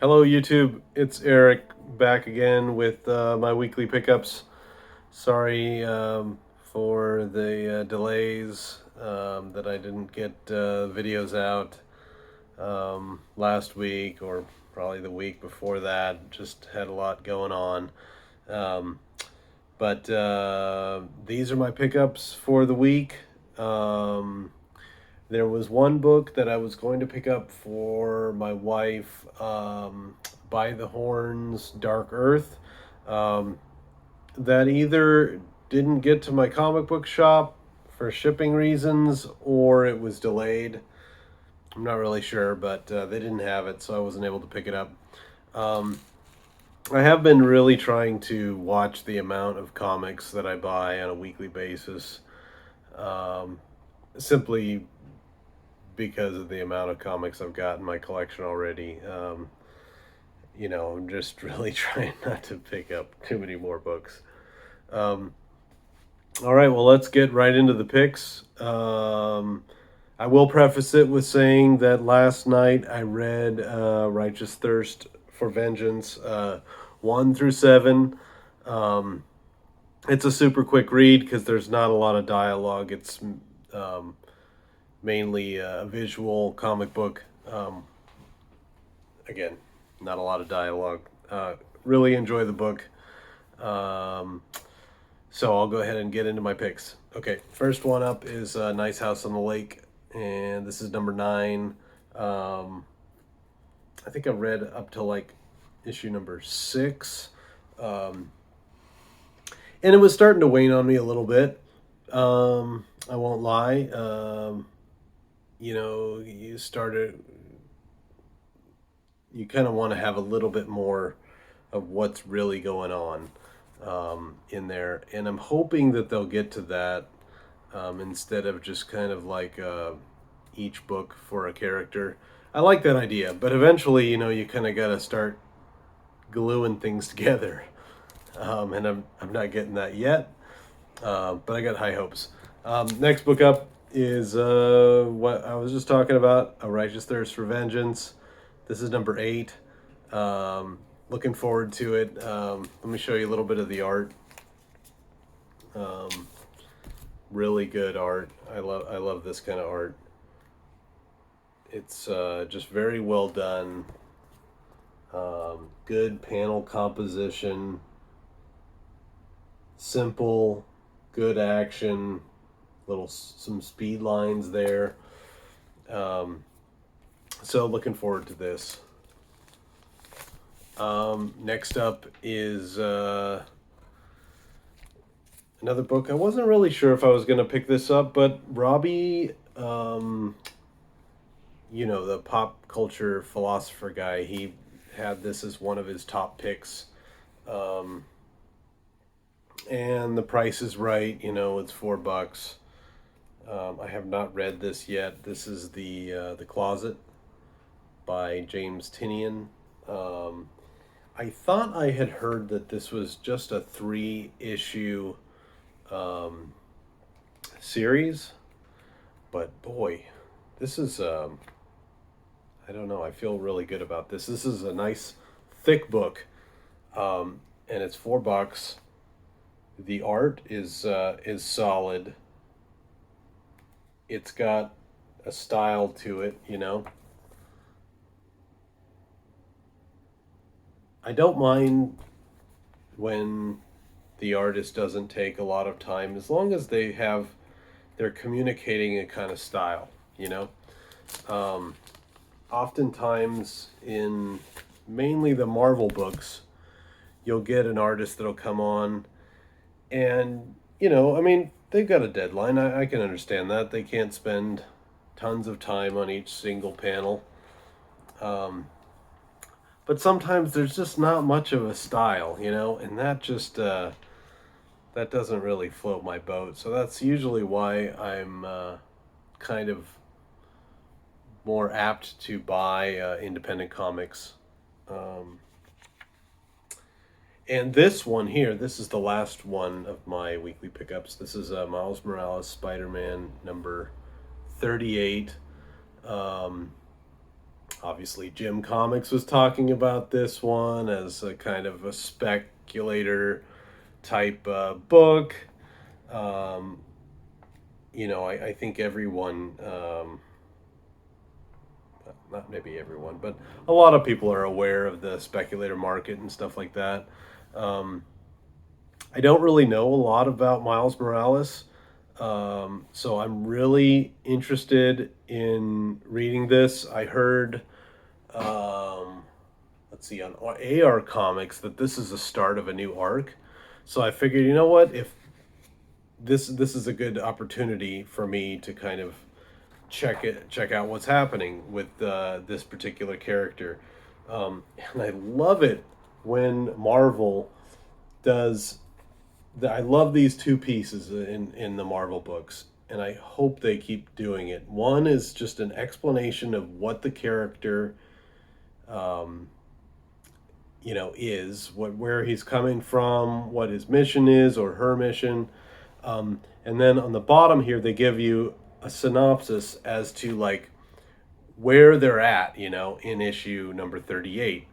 Hello, YouTube. It's Eric back again with my weekly pickups. Sorry for the delays that I didn't get videos out last week or probably the week before that. Just had a lot going on. Um, but these are my pickups for the week. Um, there was one book that I was going to pick up for my wife, By the Horns, Dark Earth, um, that either didn't get to my comic book shop for shipping reasons or it was delayed. I'm not really sure, but they didn't have it, so I wasn't able to pick it up. Um, I have been really trying to watch the amount of comics that I buy on a weekly basis, um, simply because of the amount of comics I've got in my collection already. I'm just really trying not to pick up too many more books. Um, all right, well, let's get right into the picks. I will preface it with saying that last night I read Righteous Thirst for Vengeance 1 through 7. Um, it's a super quick read because there's not a lot of dialogue. It's um, mainly a visual comic book. Again, not a lot of dialogue. Really enjoy the book. Um, so I'll go ahead and get into my picks. Okay, first one up is Nice House on the Lake, and this is number 9. I think I've read up to like issue number 6. Um, and it was starting to wane on me a little bit. I won't lie. You started you kind of want to have a little bit more of what's really going on in there. And I'm hoping that they'll get to that instead of just kind of like each book for a character. I like that idea, but eventually, you kind of got to start gluing things together. And I'm not getting that yet, but I got high hopes. Next book up is what I was just talking about, A Righteous Thirst for Vengeance. This is number 8. Looking forward to it. Let me show you a little bit of the art. Really good art. I love this kind of art. It's just very well done. Good panel composition. Simple, good action. Some speed lines there. So looking forward to this. Next up is another book. I wasn't really sure if I was going to pick this up, but Robbie, the pop culture philosopher guy, he had this as one of his top picks. And the price is right. It's $4. I have not read this yet. This is the Closet by James Tinian. I thought I had heard that this was just a 3-issue series, but boy, this is I don't know. I feel really good about this. This is a nice, thick book, and it's $4. The art is solid. It's got a style to it. I don't mind when the artist doesn't take a lot of time, as long as they're communicating a kind of style. Um, Oftentimes in mainly the Marvel books, you'll get an artist that'll come on and, I mean, they've got a deadline. I can understand that. They can't spend tons of time on each single panel. But sometimes there's just not much of a style, and that just that doesn't really float my boat. So that's usually why I'm kind of more apt to buy independent comics. And this one here, this is the last one of my weekly pickups. This is Miles Morales Spider-Man number 38. Obviously, Jim Comics was talking about this one as a kind of a speculator type book. Um, I think everyone, not maybe everyone, but a lot of people are aware of the speculator market and stuff like that. Um, I don't really know a lot about Miles Morales, so I'm really interested in reading this. I heard, um, let's see, on AR Comics that this is the start of a new arc. So I figured, you know what, if this is a good opportunity for me to kind of check out what's happening with this particular character, and I love it when Marvel does. I love these two pieces in the Marvel books, and I hope they keep doing it. One is just an explanation of what the character, um, is, where he's coming from, what his mission is or her mission. And then on the bottom here, they give you a synopsis as to like where they're at, in issue number 38.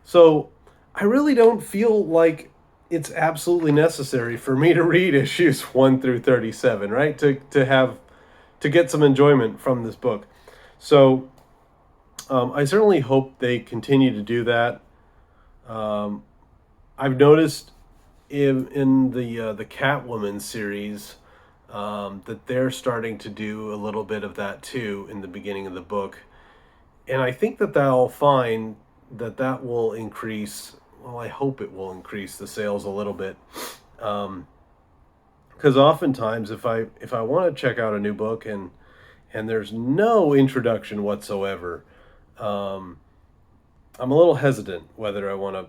So I really don't feel like it's absolutely necessary for me to read issues 1 through 37, right? To get some enjoyment from this book. So I certainly hope they continue to do that. Um, I've noticed in the Catwoman series, that they're starting to do a little bit of that too in the beginning of the book, and I think that that'll find that will increase. Well, I hope it will increase the sales a little bit, because oftentimes if I want to check out a new book and there's no introduction whatsoever, um, I'm a little hesitant whether I want to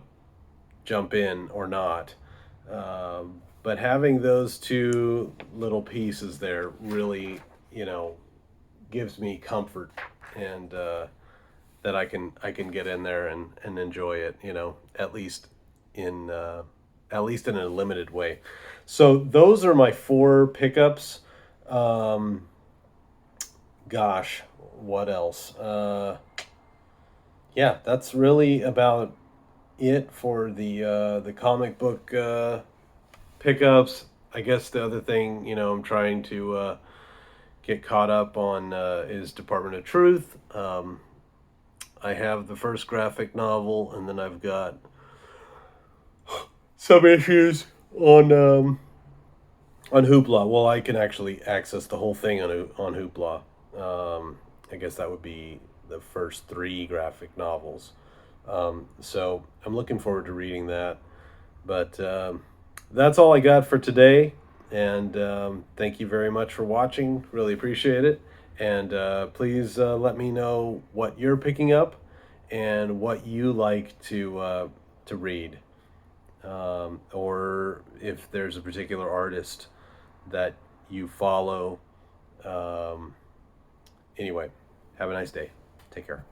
jump in or not. But having those two little pieces there really, gives me comfort, and that I can get in there and enjoy it, in at least in a limited way. So those are my four pickups. Um, Gosh, what else? Yeah, that's really about it for the comic book pickups. I guess the other thing, I'm trying to get caught up on is Department of Truth. I have the first graphic novel, and then I've got some issues on Hoopla. Well, I can actually access the whole thing on Hoopla. I guess that would be the first three graphic novels. So I'm looking forward to reading that. But that's all I got for today. And thank you very much for watching. Really appreciate it. And please let me know what you're picking up and what you like to read, or if there's a particular artist that you follow. Anyway, have a nice day. Take care.